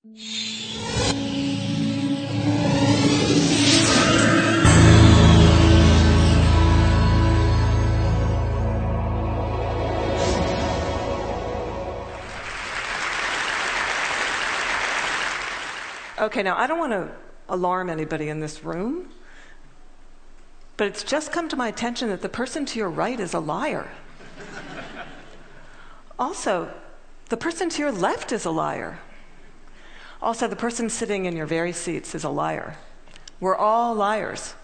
Okay, now I don't want to alarm anybody in this room, but it's just come to my attention that the person to your right is a liar. Also, the person to your left is a liar. Also, the person sitting in your very seats is a liar. We're all liars.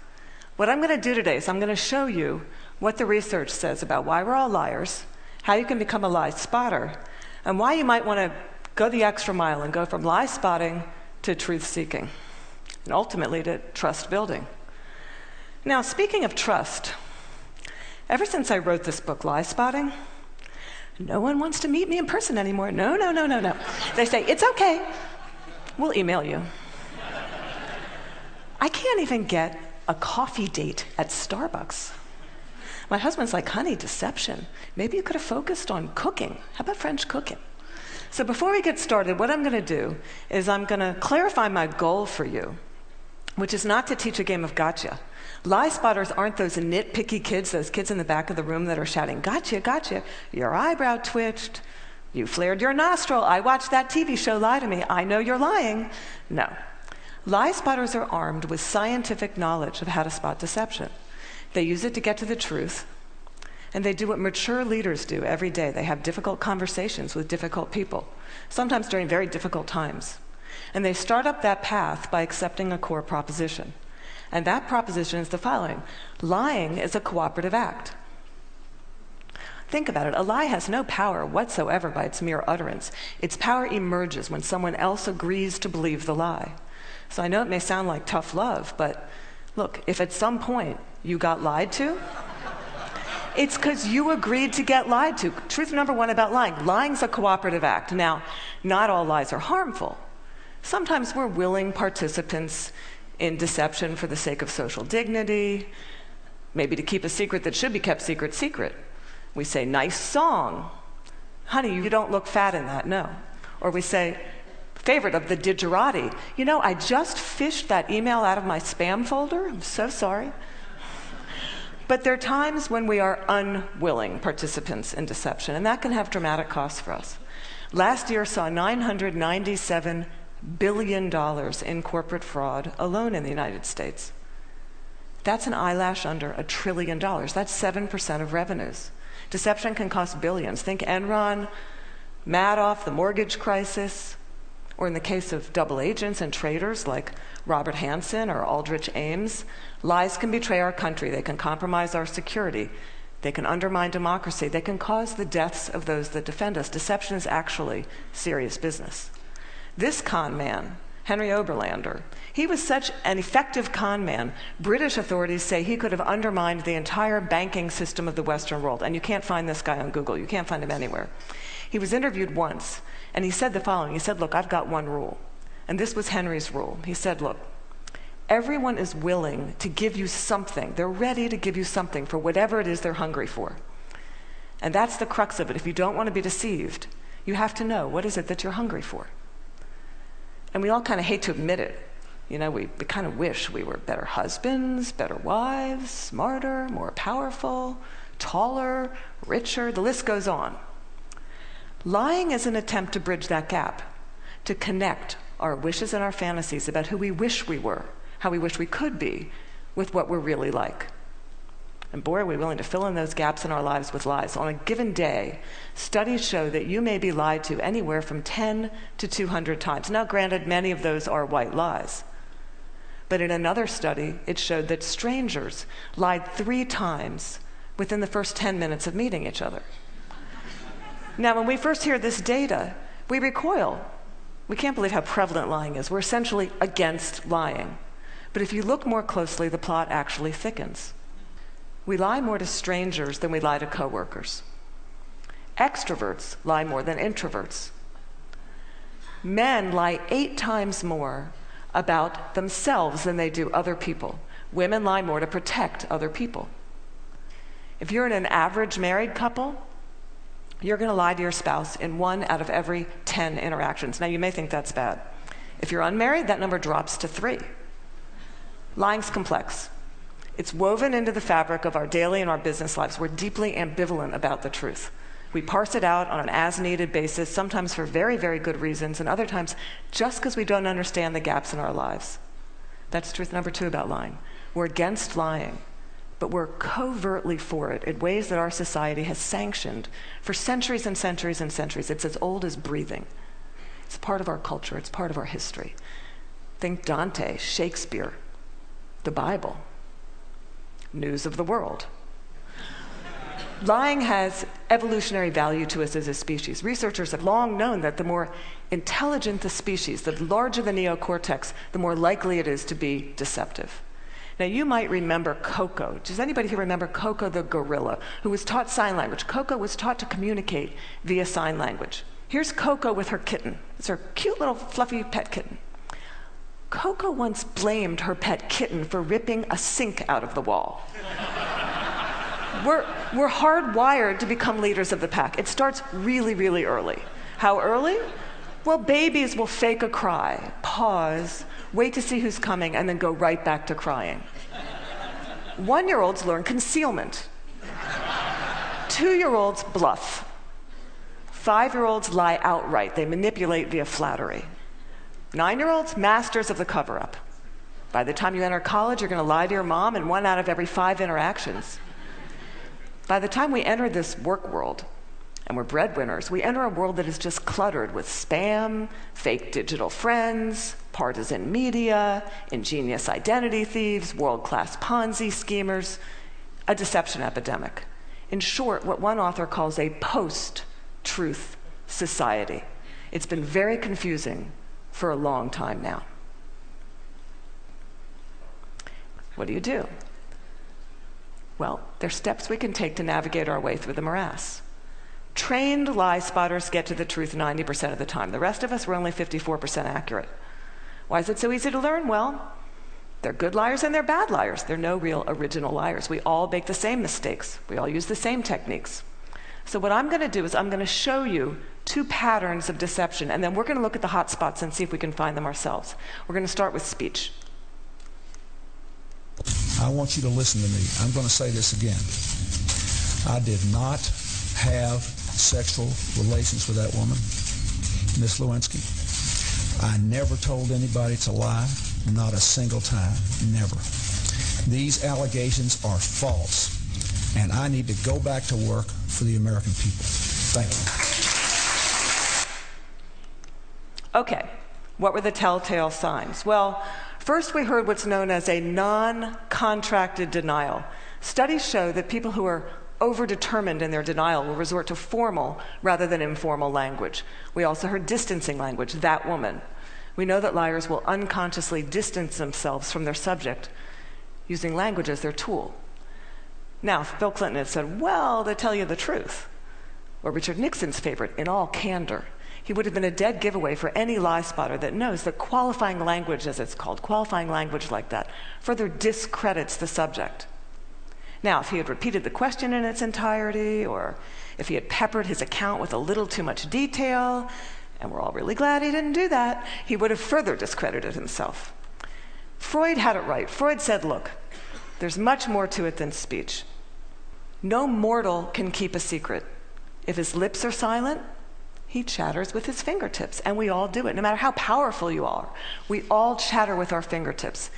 What I'm going to do today is I'm going to show you what the research says about why we're all liars, how you can become a lie spotter, and why you might want to go the extra mile and go from lie spotting to truth seeking, and ultimately to trust building. Now, speaking of trust, ever since I wrote this book, Lie Spotting, no one wants to meet me in person anymore. No. They say, it's okay, we'll email you. I can't even get a coffee date at Starbucks. My husband's like, honey, deception. Maybe you could have focused on cooking. How about French cooking? So before we get started, what I'm going to do is I'm going to clarify my goal for you, which is not to teach a game of gotcha. Lie spotters aren't those nitpicky kids, those kids in the back of the room that are shouting, gotcha, gotcha. Your eyebrow twitched. You flared your nostril. I watched that TV show, Lie to Me. I know you're lying. No. Lie spotters are armed with scientific knowledge of how to spot deception. They use it to get to the truth. And they do what mature leaders do every day. They have difficult conversations with difficult people, sometimes during very difficult times. And they start up that path by accepting a core proposition. And that proposition is the following: lying is a cooperative act. Think about it. A lie has no power whatsoever by its mere utterance. Its power emerges when someone else agrees to believe the lie. So I know it may sound like tough love, but look, if at some point you got lied to, it's because you agreed to get lied to. Truth number one about lying. Lying's a cooperative act. Now, not all lies are harmful. Sometimes we're willing participants in deception for the sake of social dignity, maybe to keep a secret that should be kept secret. We say, nice song. Honey, you don't look fat in that, no. Or we say, favorite of the digerati. You know, I just fished that email out of my spam folder. I'm so sorry. But there are times when we are unwilling participants in deception, and that can have dramatic costs for us. Last year saw $997 billion in corporate fraud alone in the United States. That's an eyelash under $1 trillion. That's 7% of revenues. Deception can cost billions. Think Enron, Madoff, the mortgage crisis, or in the case of double agents and traitors like Robert Hansen or Aldrich Ames, lies can betray our country. They can compromise our security. They can undermine democracy. They can cause the deaths of those that defend us. Deception is actually serious business. This con man, Henry Oberlander, he was such an effective con man, British authorities say he could have undermined the entire banking system of the Western world. And you can't find this guy on Google. You can't find him anywhere. He was interviewed once, and he said the following. He said, look, I've got one rule. And this was Henry's rule. He said, look, everyone is willing to give you something. They're ready to give you something for whatever it is they're hungry for. And that's the crux of it. If you don't want to be deceived, you have to know, what is it that you're hungry for? And we all kind of hate to admit it. You know, we kind of wish we were better husbands, better wives, smarter, more powerful, taller, richer. The list goes on. Lying is an attempt to bridge that gap, to connect our wishes and our fantasies about who we wish we were, how we wish we could be, with what we're really like. And boy, are we willing to fill in those gaps in our lives with lies. On a given day, studies show that you may be lied to anywhere from 10 to 200 times. Now, granted, many of those are white lies. But in another study, it showed that strangers lied 3 times within the first 10 minutes of meeting each other. Now, when we first hear this data, we recoil. We can't believe how prevalent lying is. We're essentially against lying. But if you look more closely, the plot actually thickens. We lie more to strangers than we lie to coworkers. Extroverts lie more than introverts. Men lie 8 times more about themselves than they do other people. Women lie more to protect other people. If you're in an average married couple, you're going to lie to your spouse in 1 out of every 10 interactions. Now, you may think that's bad. If you're unmarried, that number drops to 3. Lying's complex. It's woven into the fabric of our daily and our business lives. We're deeply ambivalent about the truth. We parse it out on an as-needed basis, sometimes for very, very good reasons, and other times just because we don't understand the gaps in our lives. That's truth number 2 about lying. We're against lying, but we're covertly for it in ways that our society has sanctioned for centuries and centuries and centuries. It's as old as breathing. It's part of our culture. It's part of our history. Think Dante, Shakespeare, the Bible, news of the world. Lying has evolutionary value to us as a species. Researchers have long known that the more intelligent the species, the larger the neocortex, the more likely it is to be deceptive. Now, you might remember Coco. Does anybody here remember Coco the gorilla, who was taught sign language? Coco was taught to communicate via sign language. Here's Coco with her kitten. It's her cute little fluffy pet kitten. Coco once blamed her pet kitten for ripping a sink out of the wall. We're hardwired to become leaders of the pack. It starts really, really early. How early? Well, babies will fake a cry, pause, wait to see who's coming, and then go right back to crying. 1-year-olds learn concealment. 2-year-olds bluff. 5-year-olds lie outright. They manipulate via flattery. 9-year-olds, masters of the cover-up. By the time you enter college, you're going to lie to your mom in 1 out of every 5 interactions. By the time we enter this work world, and we're breadwinners, we enter a world that is just cluttered with spam, fake digital friends, partisan media, ingenious identity thieves, world-class Ponzi schemers, a deception epidemic. In short, what one author calls a post-truth society. It's been very confusing for a long time now. What do? Well, there's steps we can take to navigate our way through the morass. Trained lie spotters get to the truth 90% of the time. The rest of us, we're only 54% accurate. Why is it so easy to learn? Well, they're good liars and they're bad liars. They're no real original liars. We all make the same mistakes. We all use the same techniques. So what I'm going to do is I'm going to show you 2 patterns of deception, and then we're going to look at the hot spots and see if we can find them ourselves. We're going to start with speech. I want you to listen to me. I'm going to say this again. I did not have sexual relations with that woman, Miss Lewinsky. I never told anybody to lie, not a single time, never. These allegations are false, and I need to go back to work for the American people. Thank you. Okay, what were the telltale signs? Well, first we heard what's known as a non-contracted denial. Studies show that people who are overdetermined in their denial will resort to formal rather than informal language. We also heard distancing language, that woman. We know that liars will unconsciously distance themselves from their subject using language as their tool. Now, if Bill Clinton had said, well, to tell you the truth, or Richard Nixon's favorite, in all candor, he would have been a dead giveaway for any lie spotter that knows that qualifying language, as it's called, qualifying language like that, further discredits the subject. Now, if he had repeated the question in its entirety, or if he had peppered his account with a little too much detail, and we're all really glad he didn't do that, he would have further discredited himself. Freud had it right. Freud said, look, there's much more to it than speech. No mortal can keep a secret. If his lips are silent, he chatters with his fingertips, and we all do it. No matter how powerful you are, we all chatter with our fingertips.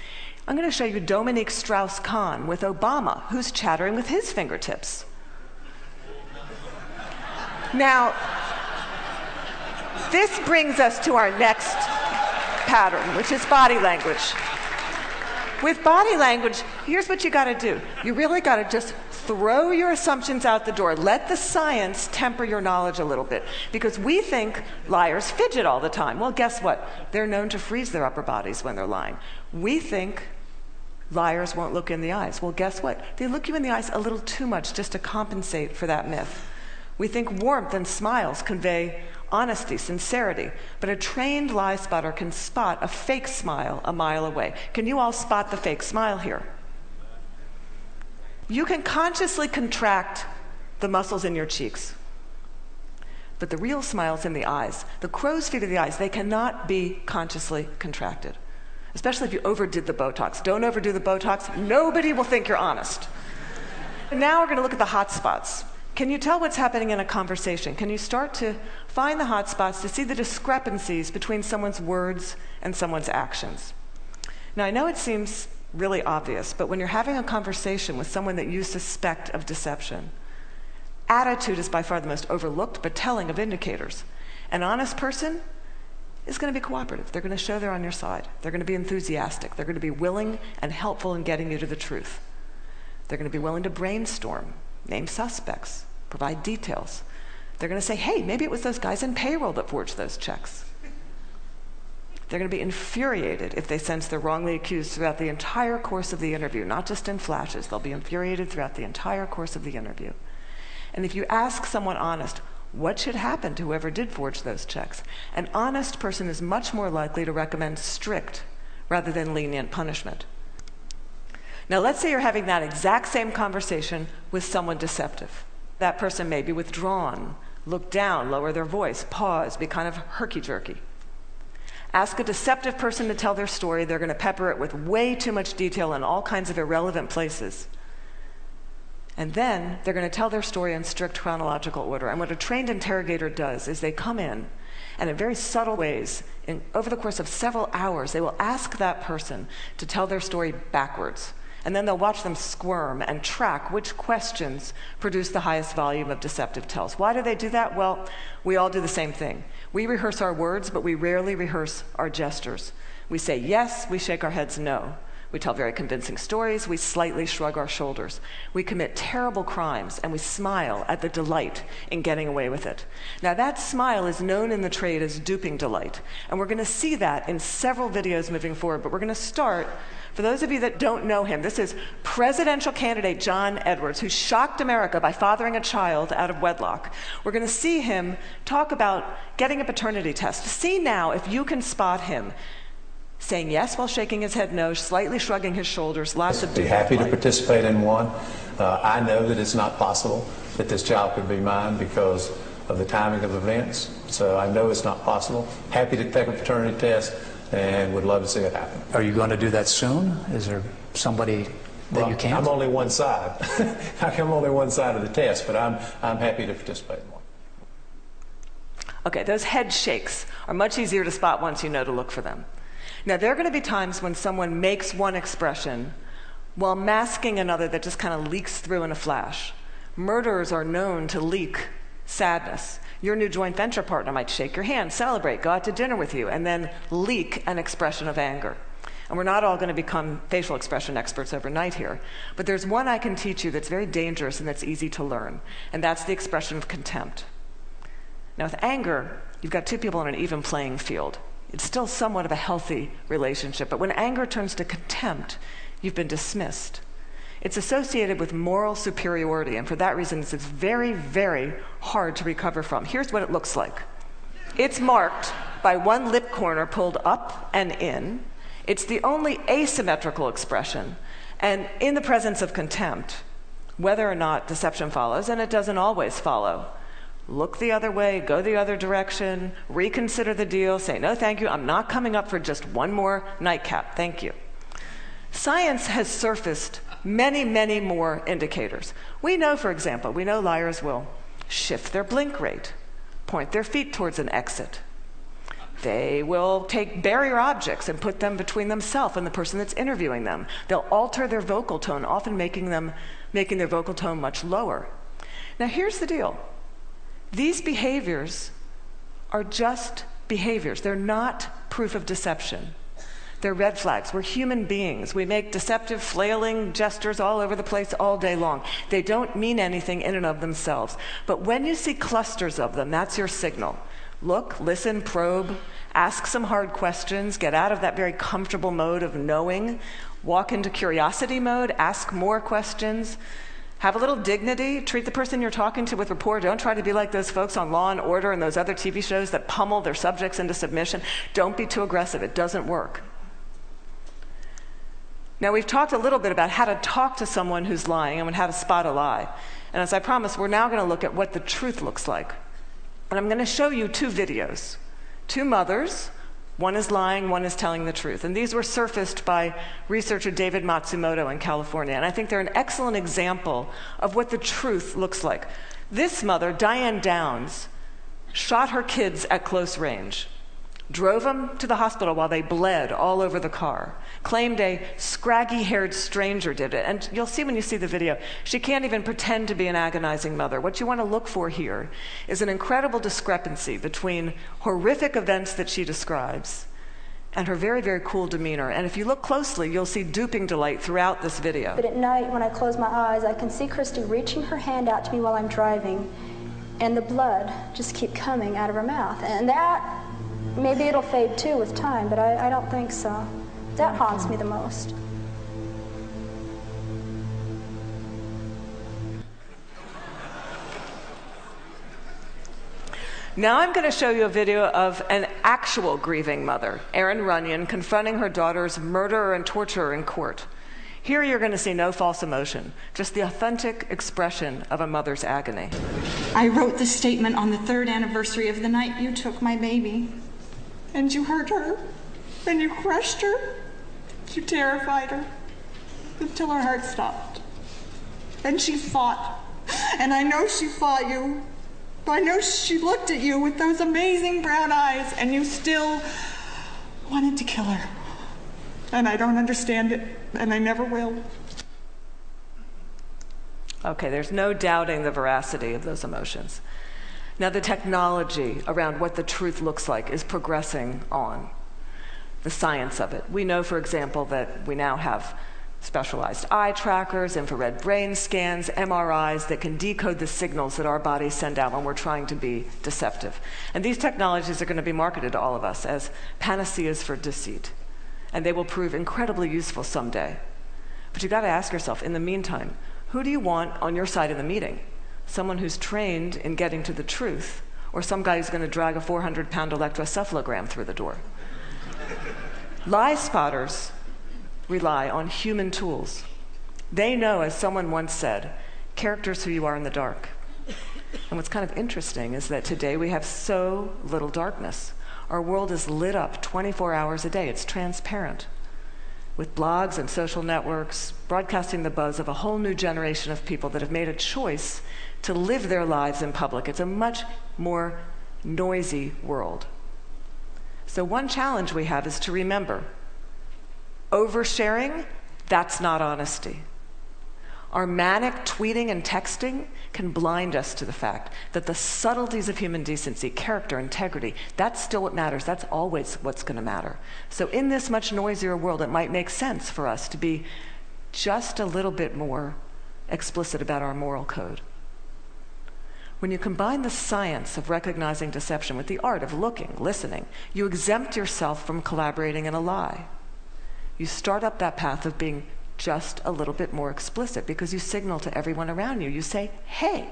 I'm going to show you Dominique Strauss-Kahn with Obama, who's chattering with his fingertips. Now, this brings us to our next pattern, which is body language. With body language, here's what you got to do. You really got to just throw your assumptions out the door. Let the science temper your knowledge a little bit. Because we think liars fidget all the time. Well, guess what? They're known to freeze their upper bodies when they're lying. We think liars won't look in the eyes. Well, guess what? They look you in the eyes a little too much just to compensate for that myth. We think warmth and smiles convey honesty, sincerity, but a trained lie spotter can spot a fake smile a mile away. Can you all spot the fake smile here? You can consciously contract the muscles in your cheeks. but the real smile is in the eyes. The crow's feet of the eyes, they cannot be consciously contracted, especially if you overdid the Botox. Don't overdo the Botox. Nobody will think you're honest. Now we're going to look at the hot spots. Can you tell what's happening in a conversation? Can you start to find the hot spots to see the discrepancies between someone's words and someone's actions? Now, I know it seems really obvious, but when you're having a conversation with someone that you suspect of deception, attitude is by far the most overlooked but telling of indicators. An honest person is going to be cooperative. They're going to show they're on your side. They're going to be enthusiastic. They're going to be willing and helpful in getting you to the truth. They're going to be willing to brainstorm, name suspects, provide details. They're going to say, hey, maybe it was those guys in payroll that forged those checks. They're going to be infuriated if they sense they're wrongly accused throughout the entire course of the interview, not just in flashes. They'll be infuriated throughout the entire course of the interview. And if you ask someone honest, what should happen to whoever did forge those checks? An honest person is much more likely to recommend strict rather than lenient punishment. Now, let's say you're having that exact same conversation with someone deceptive. That person may be withdrawn, look down, lower their voice, pause, be kind of herky-jerky. Ask a deceptive person to tell their story. They're going to pepper it with way too much detail in all kinds of irrelevant places. And then they're going to tell their story in strict chronological order. And what a trained interrogator does is they come in, and in very subtle ways, over the course of several hours, they will ask that person to tell their story backwards. And then they'll watch them squirm and track which questions produce the highest volume of deceptive tells. Why do they do that? Well, we all do the same thing. We rehearse our words, but we rarely rehearse our gestures. We say yes, we shake our heads no. We tell very convincing stories, we slightly shrug our shoulders. We commit terrible crimes, and we smile at the delight in getting away with it. Now, that smile is known in the trade as duping delight, and we're going to see that in several videos moving forward, but we're going to start, for those of you that don't know him, this is presidential candidate John Edwards, who shocked America by fathering a child out of wedlock. We're going to see him talk about getting a paternity test. See now if you can spot him saying yes while shaking his head no, slightly shrugging his shoulders, lots of I'd be happy to participate in one. I know that it's not possible that this child could be mine because of the timing of events, so I know it's not possible. Happy to take a paternity test and would love to see it happen. Are you going to do that soon? Is there somebody that you can't? I'm only one side. I'm only one side of the test, but I'm happy to participate in one. Okay, those head shakes are much easier to spot once you know to look for them. Now, there are going to be times when someone makes one expression while masking another that just kind of leaks through in a flash. Murderers are known to leak sadness. Your new joint venture partner might shake your hand, celebrate, go out to dinner with you, and then leak an expression of anger. And we're not all going to become facial expression experts overnight here, but there's one I can teach you that's very dangerous and that's easy to learn, and that's the expression of contempt. Now, with anger, you've got two people on an even playing field. It's still somewhat of a healthy relationship, but when anger turns to contempt, you've been dismissed. It's associated with moral superiority, and for that reason, it's very, very hard to recover from. Here's what it looks like. It's marked by one lip corner pulled up and in. It's the only asymmetrical expression, and in the presence of contempt, whether or not deception follows, and it doesn't always follow, look the other way, go the other direction, reconsider the deal, say, no, thank you, I'm not coming up for just one more nightcap, thank you. Science has surfaced many, many more indicators. We know, for example, liars will shift their blink rate, point their feet towards an exit. They will take barrier objects and put them between themselves and the person that's interviewing them. They'll alter their vocal tone, often making their vocal tone much lower. Now, here's the deal. These behaviors are just behaviors. They're not proof of deception. They're red flags. We're human beings. We make deceptive, flailing gestures all over the place all day long. They don't mean anything in and of themselves. But when you see clusters of them, that's your signal. Look, listen, probe, ask some hard questions, get out of that very comfortable mode of knowing, walk into curiosity mode, ask more questions. Have a little dignity. Treat the person you're talking to with rapport. Don't try to be like those folks on Law and Order and those other TV shows that pummel their subjects into submission. Don't be too aggressive. It doesn't work. Now, we've talked a little bit about how to talk to someone who's lying and how to spot a lie. And as I promised, we're now going to look at what the truth looks like. And I'm going to show you two videos. Two mothers, one is lying, one is telling the truth. And these were surfaced by researcher David Matsumoto in California. And I think they're an excellent example of what the truth looks like. This mother, Diane Downs, shot her kids at close range, drove them to the hospital while they bled all over the car, claimed a scraggy-haired stranger did it. And you'll see when you see the video, she can't even pretend to be an agonizing mother. What you want to look for here is an incredible discrepancy between horrific events that she describes and her very, very cool demeanor. And if you look closely, you'll see duping delight throughout this video. But at night, when I close my eyes, I can see Christy reaching her hand out to me while I'm driving, and the blood just keep coming out of her mouth. And that, maybe it'll fade too with time, but I don't think so. That haunts me the most. Now I'm going to show you a video of an actual grieving mother, Erin Runyon, confronting her daughter's murderer and torturer in court. Here you're going to see no false emotion, just the authentic expression of a mother's agony. I wrote this statement on the 3rd anniversary of the night you took my baby. And you hurt her, and you crushed her, you terrified her, until her heart stopped. And she fought, and I know she fought you. I know she looked at you with those amazing brown eyes, and you still wanted to kill her. And I don't understand it, and I never will. Okay, there's no doubting the veracity of those emotions. Now, the technology around what the truth looks like is progressing on, the science of it. We know, for example, that we now have specialized eye trackers, infrared brain scans, MRIs that can decode the signals that our bodies send out when we're trying to be deceptive. And these technologies are going to be marketed to all of us as panaceas for deceit. And they will prove incredibly useful someday. But you've got to ask yourself, in the meantime, who do you want on your side of the meeting? Someone who's trained in getting to the truth, or some guy who's going to drag a 400-pound electroencephalogram through the door? Lie spotters rely on human tools. They know, as someone once said, character's who you are in the dark. And what's kind of interesting is that today we have so little darkness. Our world is lit up 24 hours a day. It's transparent, with blogs and social networks broadcasting the buzz of a whole new generation of people that have made a choice to live their lives in public. It's a much more noisy world. So one challenge we have is to remember, oversharing, that's not honesty. Our manic tweeting and texting can blind us to the fact that the subtleties of human decency, character, integrity, that's still what matters. That's always what's going to matter. So in this much noisier world, it might make sense for us to be just a little bit more explicit about our moral code. When you combine the science of recognizing deception with the art of looking, listening, you exempt yourself from collaborating in a lie. You start up that path of being just a little bit more explicit because you signal to everyone around you. You say, hey,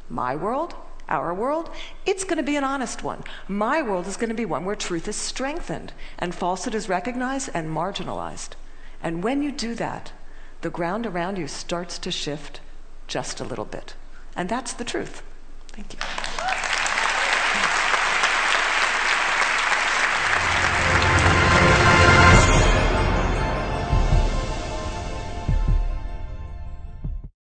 my world, our world, it's going to be an honest one. My world is going to be one where truth is strengthened and falsehood is recognized and marginalized. And when you do that, the ground around you starts to shift just a little bit. And that's the truth. Thank you.